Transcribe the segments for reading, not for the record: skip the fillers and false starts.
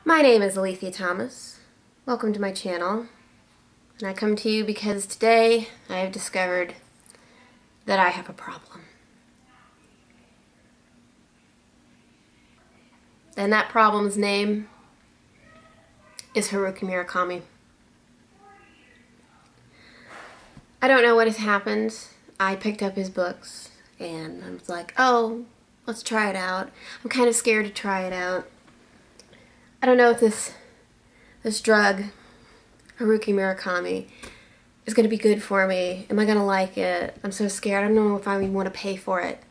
My name is Alethea Thomas. Welcome to my channel. And I come to you because today I have discovered that I have a problem. And that problem's name is Haruki Murakami. I don't know what has happened. I picked up his books and I was like, oh, let's try it out. I'm kind of scared to try it out. I don't know if this drug, Haruki Murakami, is going to be good for me. Am I going to like it? I'm so scared. I don't know if I even want to pay for it.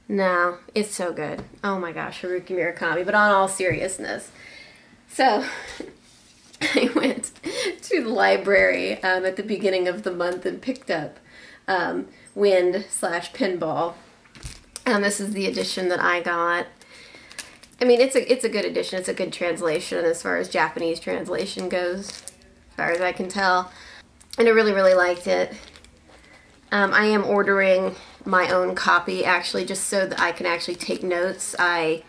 No, it's so good. Oh my gosh, Haruki Murakami. But on all seriousness. So, I went to the library at the beginning of the month and picked up Wind/Pinball. This is the edition that I got. I mean, it's a good edition. It's a good translation as far as Japanese translation goes, as far as I can tell. And I really, really liked it. I am ordering my own copy, actually, just so that I can actually take notes. I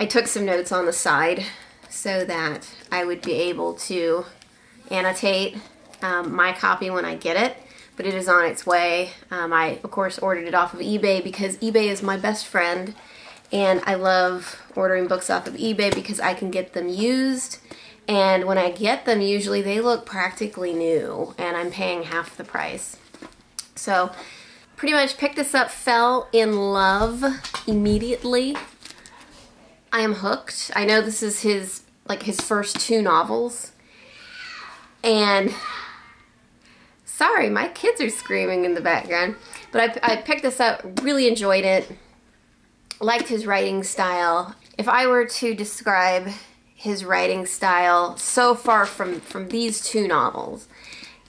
took some notes on the side so that I would be able to annotate my copy when I get it. But it is on its way. I, of course, ordered it off of eBay because eBay is my best friend. And I love ordering books off of eBay because I can get them used. And when I get them, usually they look practically new. And I'm paying half the price. So, pretty much picked this up, fell in love immediately. I am hooked. I know this is his first two novels. And sorry, my kids are screaming in the background. But I picked this up, really enjoyed it. Liked his writing style. If I were to describe his writing style so far from these two novels,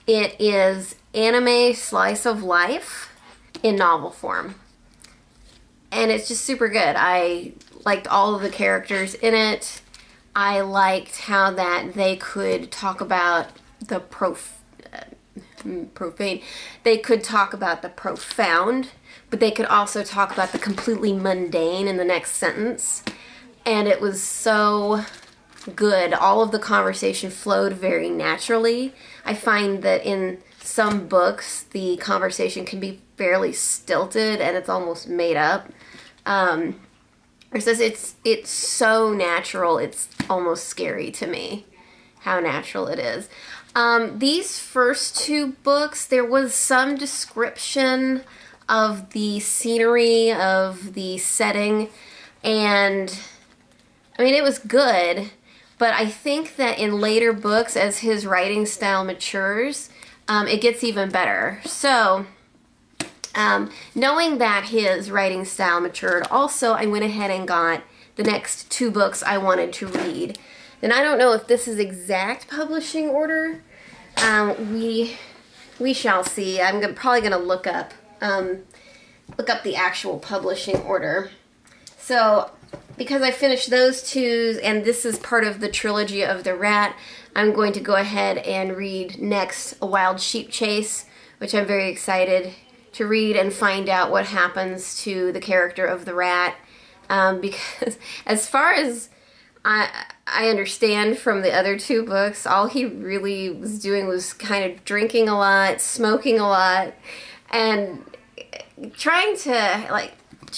it is anime slice of life in novel form. And it's just super good. I liked all of the characters in it. I liked how that they could talk about the profane. They could talk about the profound, but they could also talk about the completely mundane in the next sentence. And it was so good. All of the conversation flowed very naturally. I find that in some books, the conversation can be fairly stilted and it's almost made up. It says it's so natural, it's almost scary to me how natural it is. These first two books, there was some description of the scenery, of the setting, and I mean, it was good, but I think that in later books, as his writing style matures, it gets even better. So, knowing that his writing style matured, also I went ahead and got the next two books I wanted to read. And I don't know if this is exact publishing order. We shall see. I'm probably going to look up the actual publishing order. So, because I finished those two, and this is part of the trilogy of The Rat, I'm going to go ahead and read next A Wild Sheep Chase, which I'm very excited to read and find out what happens to the character of the rat. Because as far as I understand from the other two books, all he really was doing was kind of drinking a lot, smoking a lot, and trying to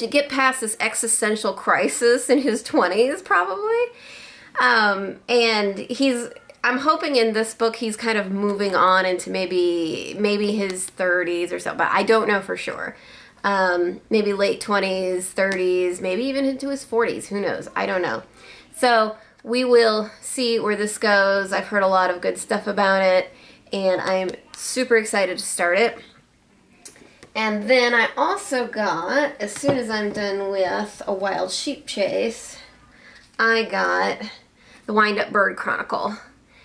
get past this existential crisis in his 20s, probably. And I'm hoping in this book he's kind of moving on into maybe his 30s or so, but I don't know for sure. Maybe late 20s, 30s, maybe even into his 40s, who knows? I don't know. So we will see where this goes. I've heard a lot of good stuff about it, and I'm super excited to start it. And then I also got, as soon as I'm done with A Wild Sheep Chase, I got The Wind-Up Bird Chronicle.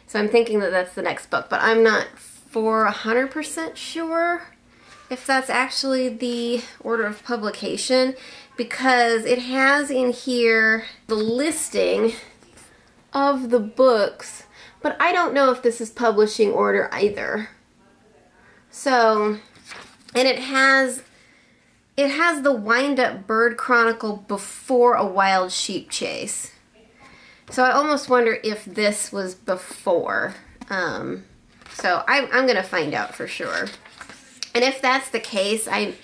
So I'm thinking that that's the next book, but I'm not 100% sure if that's actually the order of publication, because it has in here the listing of the books, but I don't know if this is publishing order either. So, and it has the Wind-Up Bird Chronicle before A Wild Sheep Chase. So I almost wonder if this was before. So I'm going to find out for sure. And if that's the case, I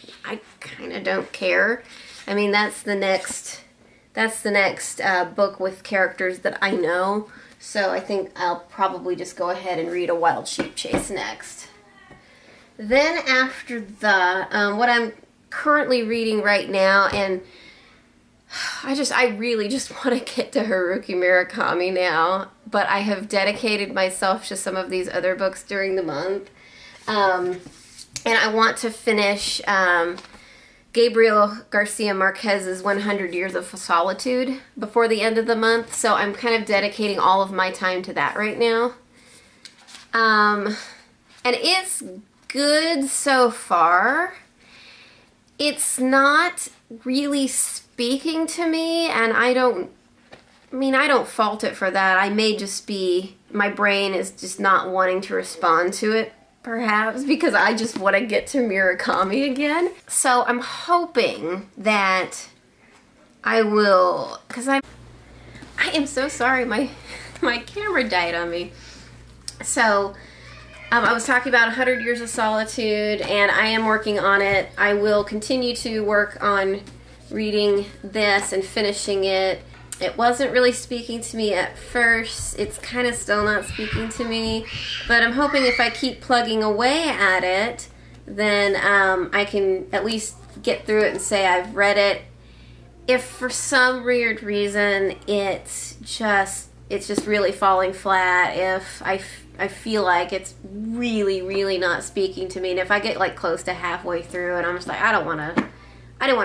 kind of don't care. I mean, that's the next book with characters that I know. So I think I'll probably just go ahead and read A Wild Sheep Chase next. Then after that, what I'm currently reading right now, and I really just want to get to Haruki Murakami now, but I have dedicated myself to some of these other books during the month. And I want to finish Gabriel Garcia Marquez's 100 Years of Solitude before the end of the month, so I'm kind of dedicating all of my time to that right now. And it's good so far. It's not really speaking to me, and I don't fault it for that. I may just be, my brain is just not wanting to respond to it, perhaps, because I just want to get to Murakami again. So I'm hoping that I will, because I am so sorry, my camera died on me. So I was talking about 100 Years of Solitude, and I am working on it. I will continue to work on reading this and finishing it. It wasn't really speaking to me at first. It's kind of still not speaking to me, but I'm hoping if I keep plugging away at it, then I can at least get through it and say I've read it. If for some weird reason it's just really falling flat, if I feel like it's really not speaking to me, and if I get like close to halfway through and I'm just like, I don't want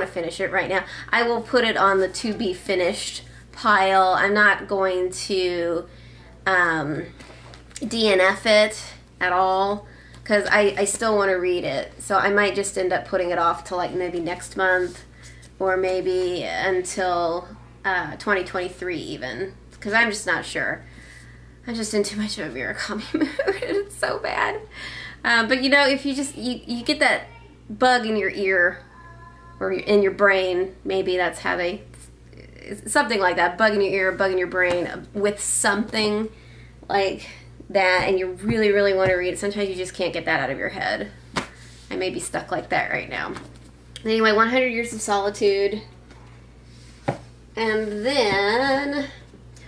to finish it right now, I will put it on the to be finished pile. I'm not going to DNF it at all, because I still want to read it. So I might just end up putting it off till like maybe next month, or maybe until 2023 even, because I'm just not sure. I'm just in too much of a Murakami mood. It's so bad. But you know, if you just, you get that bug in your ear, or in your brain, maybe that's how they, something like that, bug in your ear, bug in your brain, with something like that, and you really want to read it, sometimes you just can't get that out of your head. I may be stuck like that right now. Anyway, 100 Years of Solitude. And then,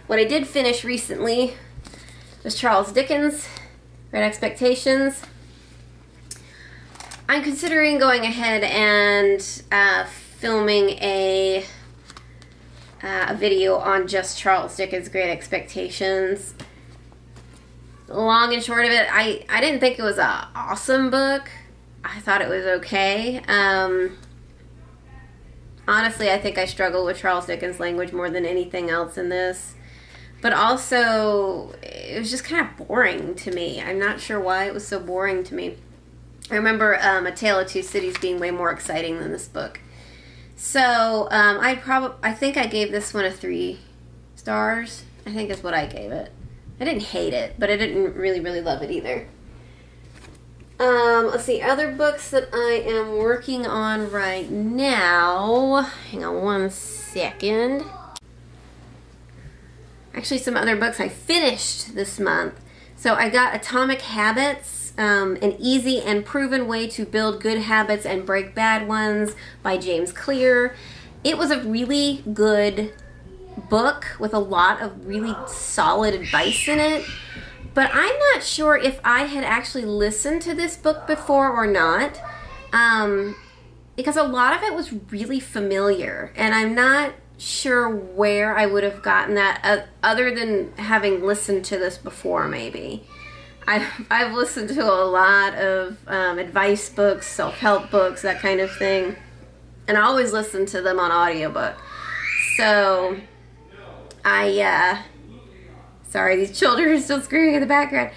what I did finish recently was Charles Dickens, Great Expectations. I'm considering going ahead and filming a video on just Charles Dickens' Great Expectations. Long and short of it, I didn't think it was an awesome book. I thought it was okay. Honestly, I think I struggle with Charles Dickens' language more than anything else in this. But also, it was just kind of boring to me. I'm not sure why it was so boring to me. I remember A Tale of Two Cities being way more exciting than this book. So, I think I gave this one a 3 stars. I think is what I gave it. I didn't hate it, but I didn't really love it either. Let's see, other books that I am working on right now. Hang on one second. Actually, some other books I finished this month. So I got Atomic Habits, An Easy and Proven Way to Build Good Habits and Break Bad Ones by James Clear. It was a really good book with a lot of really solid advice in it. But I'm not sure if I had actually listened to this book before or not, because a lot of it was really familiar, and I'm not sure where I would have gotten that other than having listened to this before. Maybe I've listened to a lot of advice books, self-help books, that kind of thing, and I always listen to them on audiobook. So sorry, these children are still screaming in the background.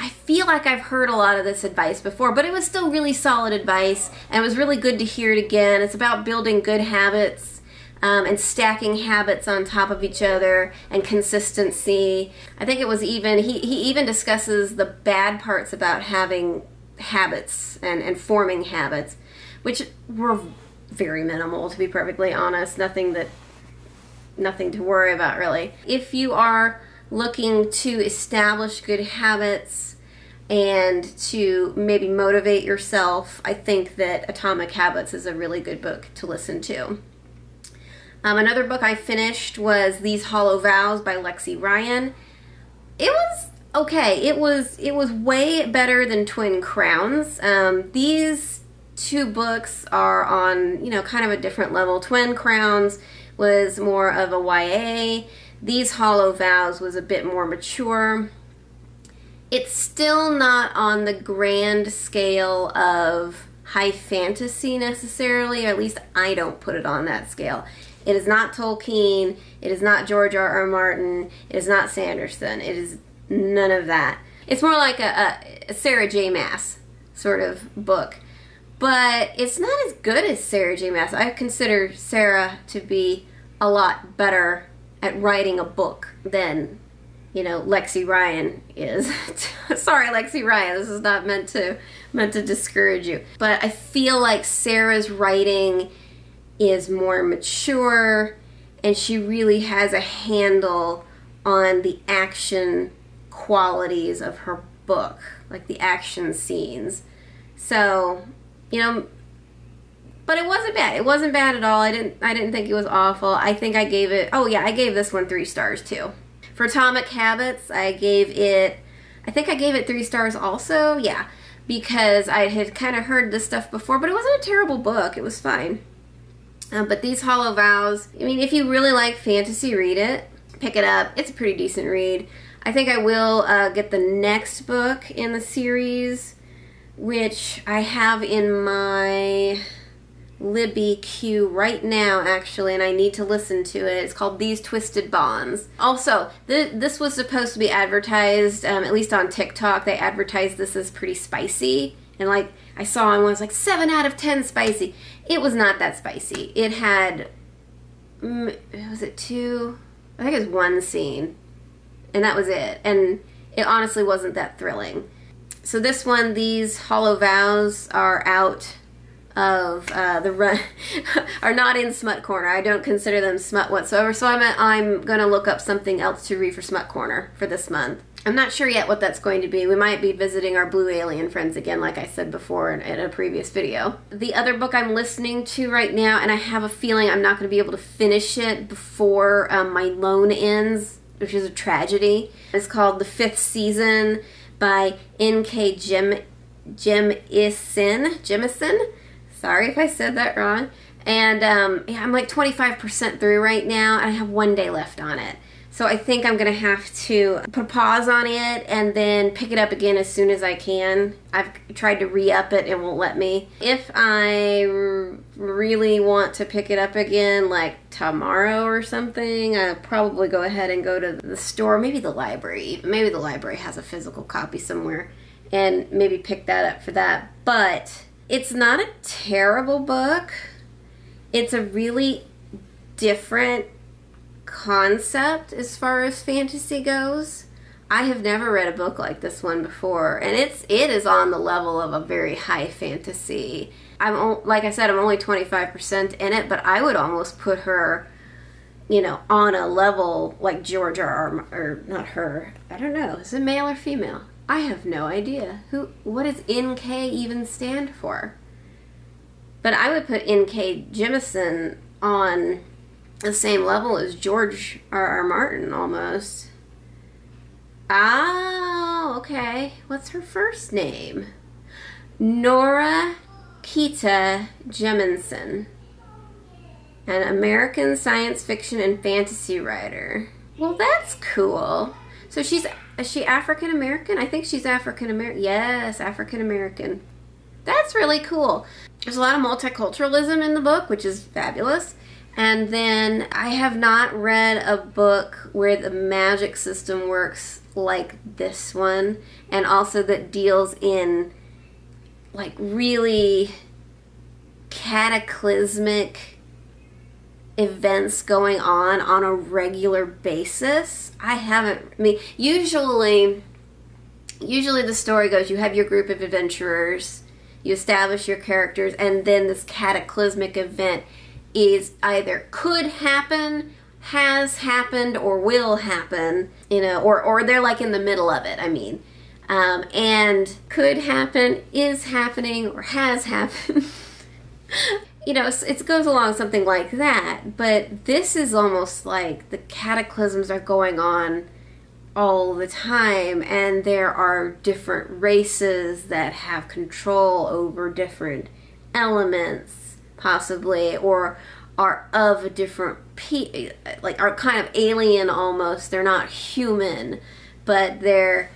I feel like I've heard a lot of this advice before, but it was still really solid advice, and it was really good to hear it again. It's about building good habits and stacking habits on top of each other, and consistency. I think it was even, he even discusses the bad parts about having habits and forming habits, which were very minimal, to be perfectly honest. Nothing that nothing to worry about really. If you are looking to establish good habits and to maybe motivate yourself, I think that Atomic Habits is a really good book to listen to. Another book I finished was These Hollow Vows by Lexi Ryan. It was okay. It was way better than Twin Crowns. These two books are on, you know, kind of a different level. Twin Crowns was more of a YA. These Hollow Vows was a bit more mature. It's still not on the grand scale of high fantasy necessarily, or at least I don't put it on that scale. It is not Tolkien, it is not George R.R. Martin, it is not Sanderson, it is none of that. It's more like a Sarah J. Maas sort of book. But it's not as good as Sarah J. Maas. I consider Sarah to be a lot better at writing a book than, you know, Lexi Ryan is. Sorry, Lexi Ryan, this is not meant to discourage you. But I feel like Sarah's writing is more mature, and she really has a handle on the action qualities of her book, like the action scenes. So, you know, but it wasn't bad. It wasn't bad at all. I didn't think it was awful. I think I gave it, oh yeah, I gave this one 3 stars too. For Atomic Habits, I think I gave it 3 stars also, yeah, because I had kind of heard this stuff before, but it wasn't a terrible book. It was fine. But These Hollow Vows, I mean, if you really like fantasy, read it. Pick it up. It's a pretty decent read. I think I will get the next book in the series, which I have in my Libby queue right now, actually, and I need to listen to it. It's called These Twisted Bonds. Also, this was supposed to be advertised, at least on TikTok, they advertised this as pretty spicy, and like, I saw on one, it was like 7 out of 10 spicy. It was not that spicy. It had, was it 2? I think it was 1 scene, and that was it, and it honestly wasn't that thrilling. So this one, These Hollow Vows, are out of the run, are not in Smut Corner. I don't consider them smut whatsoever, so I'm going to look up something else to read for Smut Corner for this month. I'm not sure yet what that's going to be. We might be visiting our Blue Alien friends again, like I said before in a previous video. The other book I'm listening to right now, and I have a feeling I'm not going to be able to finish it before my loan ends, which is a tragedy. It's called The Fifth Season by N.K. Jemisin. Sorry if I said that wrong. And yeah, I'm like 25% through right now. I have 1 day left on it. So I think I'm going to have to put a pause on it and then pick it up again as soon as I can. I've tried to re-up it, and won't let me. If I really want to pick it up again, like tomorrow or something, I'll probably go ahead and go to the store, maybe the library. Maybe the library has a physical copy somewhere, and maybe pick that up for that. But it's not a terrible book. It's a really different concept as far as fantasy goes. I have never read a book like this one before, and it is on the level of a very high fantasy. Like I said, I'm only 25% in it, but I would almost put her, you know, on a level like George R.R. or not her. I don't know. Is it male or female? I have no idea. What does N.K. even stand for? But I would put N.K. Jemisin on the same level as George R.R. Martin, almost. Oh, okay. What's her first name? Nora Kita Jemisin, an American science fiction and fantasy writer. Well, that's cool. So is she African American? I think she's African American. Yes, African American. That's really cool. There's a lot of multiculturalism in the book, which is fabulous. And then I have not read a book where the magic system works like this one, and also that deals in like really cataclysmic events going on a regular basis. Usually the story goes, you have your group of adventurers, you establish your characters, and then this cataclysmic event is either could happen has happened or will happen, you know, or they're like in the middle of it, I mean. And could happen, is happening, or has happened. You know, it goes along something like that, but this is almost like the cataclysms are going on all the time, and there are different races that have control over different elements, possibly, or are of a different, like are kind of alien almost. They're not human, but they're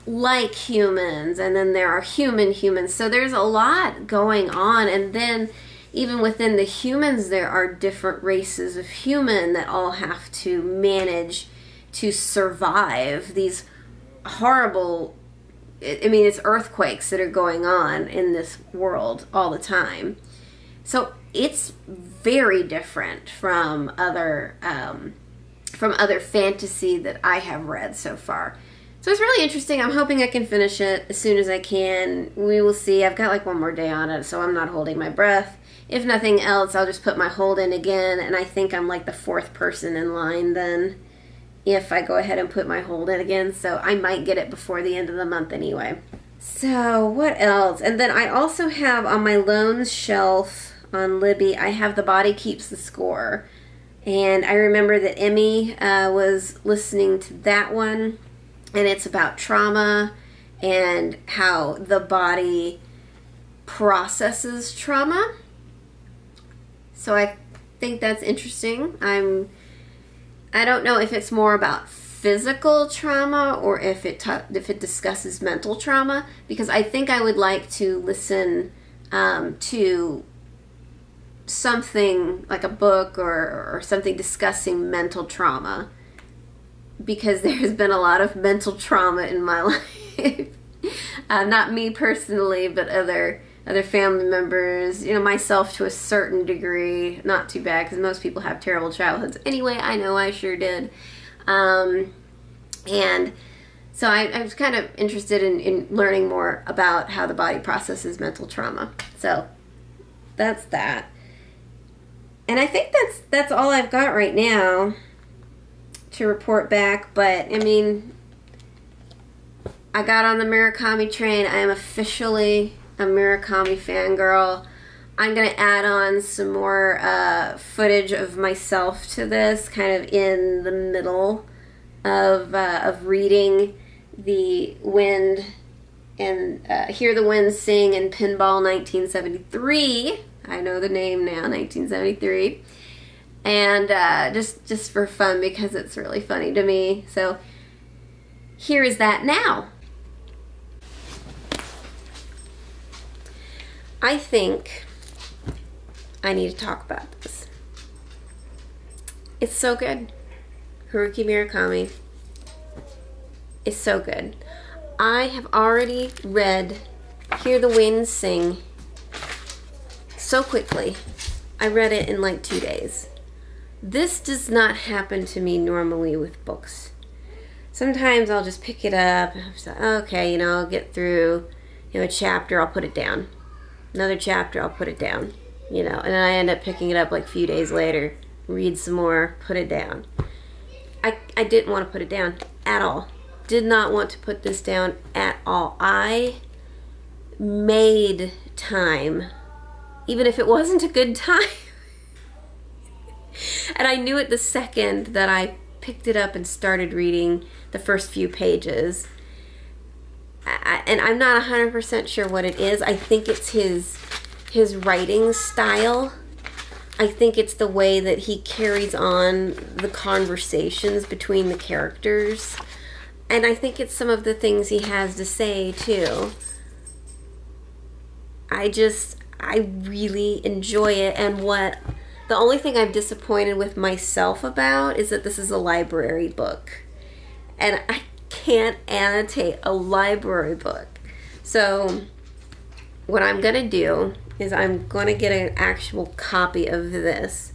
like humans, and then there are humans. So there's a lot going on, and then even within the humans there are different races of human that all have to manage to survive these horrible, I mean, it's earthquakes that are going on in this world all the time. So it's very different from other fantasy that I have read so far. So it's really interesting. I'm hoping I can finish it as soon as I can. We will see. I've got like one more day on it, so I'm not holding my breath. If nothing else, I'll just put my hold in again, and I think I'm like the 4th person in line then if I go ahead and put my hold in again. So I might get it before the end of the month anyway. So what else? And then I also have on my loans shelf on Libby, I have The Body Keeps the Score. And I remember that Emmy was listening to that one, and it's about trauma and how the body processes trauma. So I think that's interesting. I don't know if it's more about physical trauma or if it discusses mental trauma, because I think I would like to listen to something like a book or something discussing mental trauma, because there's been a lot of mental trauma in my life. Not me personally, but other family members, you know, myself to a certain degree. Not too bad, because most people have terrible childhoods. Anyway, I know I sure did. And so I was kind of interested in learning more about how the body processes mental trauma. So that's that. And I think that's all I've got right now to report back. But I mean, I got on the Murakami train. I am officially a Murakami fangirl. I'm going to add on some more footage of myself to this, kind of in the middle of reading The Wind and Hear the Wind Sing in Pinball 1973. I know the name now, 1973. And just for fun, because it's really funny to me. So here is that now. I think I need to talk about this. It's so good. Haruki Murakami is so good. I have already read Hear the Wind Sing so quickly. I read it in like 2 days. This does not happen to me normally with books. Sometimes I'll just pick it up, okay, you know, I'll get through, you know, a chapter, I'll put it down. Another chapter, I'll put it down, you know, and then I end up picking it up like a few days later, read some more, put it down. I didn't want to put it down at all. Did not want to put this down at all. I made time, even if it wasn't a good time. And I knew it the second that I picked it up and started reading the first few pages. And I'm not 100% sure what it is. I think it's his writing style. I think it's the way that he carries on the conversations between the characters. And I think it's some of the things he has to say, too. I really enjoy it. And the only thing I'm disappointed with myself about is that this is a library book. And I can't annotate a library book. So what I'm gonna do is I'm gonna get an actual copy of this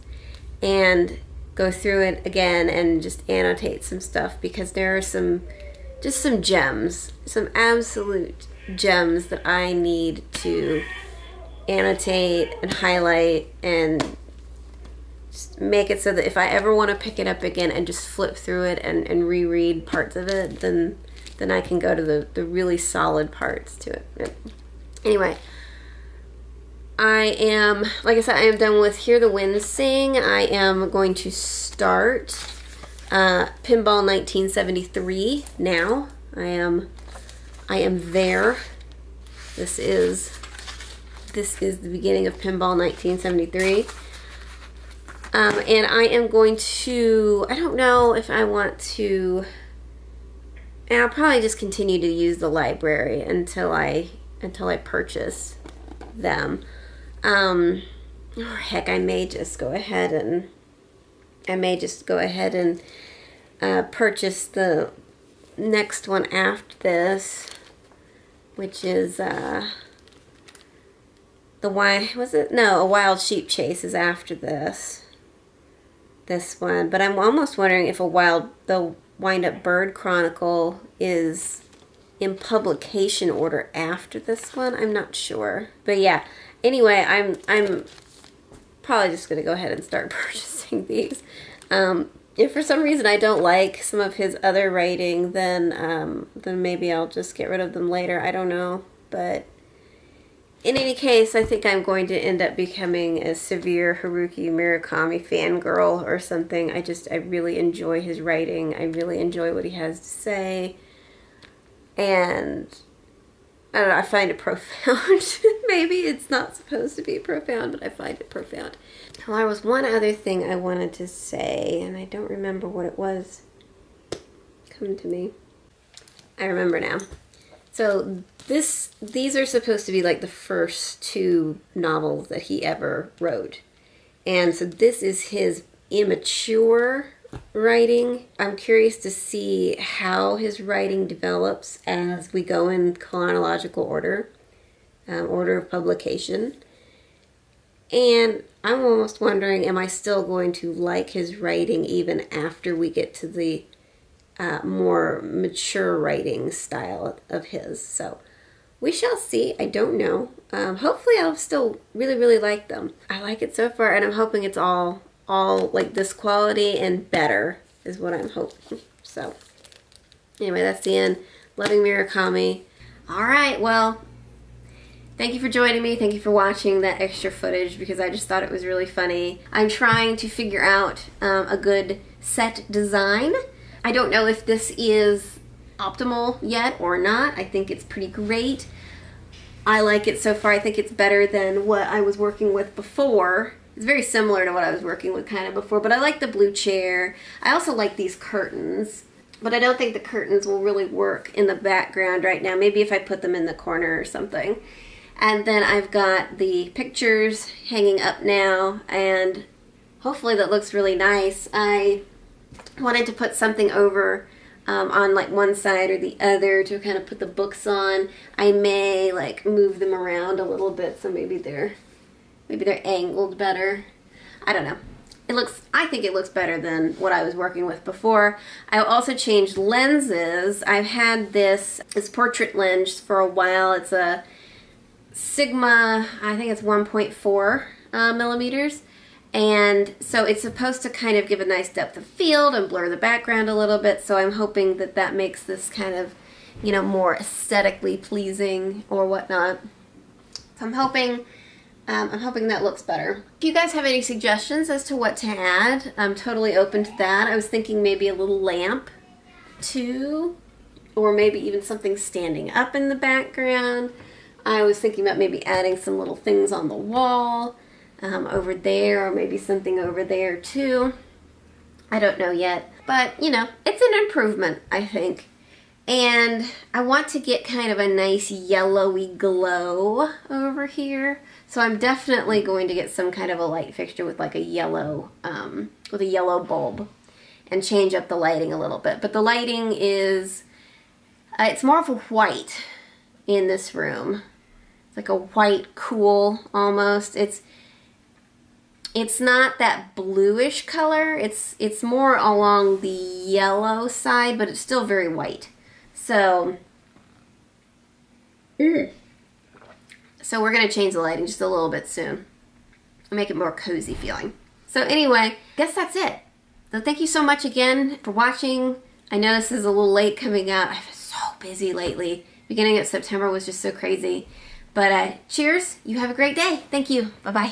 and go through it again and just annotate some stuff, because there are some gems, some absolute gems that I need to annotate and highlight and just make it so that if I ever want to pick it up again and just flip through it and reread parts of it, then I can go to the really solid parts to it. Anyway, I am, like I said, I am done with Hear the Wind Sing. I am going to start Pinball 1973 now. I am there. This is the beginning of Pinball 1973. And I am going to, I don't know if I want to, and I'll probably just continue to use the library until I purchase them. Or heck, I may just go ahead and purchase the next one after this, which is A Wild Sheep Chase is after this one. But I'm almost wondering if the Wind Up Bird Chronicle is in publication order after this one. I'm not sure, but yeah. Anyway, I'm probably just gonna go ahead and start purchasing these. If for some reason I don't like some of his other writing, then maybe I'll just get rid of them later. I don't know, but in any case, I think I'm going to end up becoming a severe Haruki Murakami fangirl or something. I really enjoy his writing. I really enjoy what he has to say, and I don't know, I find it profound. Maybe it's not supposed to be profound, but I find it profound. Well, there was one other thing I wanted to say, and I don't remember what it was. Come to me. I remember now. So these are supposed to be like the first two novels that he ever wrote. And so this is his immature writing. I'm curious to see how his writing develops as we go in chronological order, order of publication. And I'm almost wondering, am I still going to like his writing even after we get to the more mature writing style of his? So we shall see. I don't know. Hopefully I'll still really, really like them. I like it so far, and I'm hoping it's all like this quality and better is what I'm hoping. So anyway, that's the end. Loving Murakami. All right, well, thank you for joining me. Thank you for watching that extra footage because I just thought it was really funny. I'm trying to figure out a good set design. I don't know if this is optimal yet or not. I think it's pretty great. I like it so far. I think it's better than what I was working with before. It's very similar to what I was working with kind of before, but I like the blue chair. I also like these curtains, but I don't think the curtains will really work in the background right now. Maybe if I put them in the corner or something. And then I've got the pictures hanging up now, and hopefully that looks really nice. I wanted to put something over on like one side or the other to kind of put the books on. I may like move them around a little bit so maybe they're angled better. I don't know. I think it looks better than what I was working with before. I also changed lenses. I've had this portrait lens for a while. It's a Sigma, I think it's 1.4 millimeters. And so it's supposed to kind of give a nice depth of field and blur the background a little bit. So I'm hoping that that makes this kind of, you know, more aesthetically pleasing or whatnot. So I'm hoping that looks better. If you guys have any suggestions as to what to add, I'm totally open to that. I was thinking maybe a little lamp too, or maybe even something standing up in the background. I was thinking about maybe adding some little things on the wall over there, or maybe something over there too. I don't know yet, but you know, it's an improvement, I think. And I want to get kind of a nice yellowy glow over here. So I'm definitely going to get some kind of a light fixture with like a yellow bulb and change up the lighting a little bit. But the lighting is, it's more of a white in this room. It's like a white cool almost. It's not that bluish color. It's more along the yellow side, but it's still very white. So, so we're going to change the lighting just a little bit soon. Make it more cozy feeling. So anyway, I guess that's it. So thank you so much again for watching. I know this is a little late coming out. I've been so busy lately. Beginning of September was just so crazy. But cheers. You have a great day. Thank you. Bye-bye.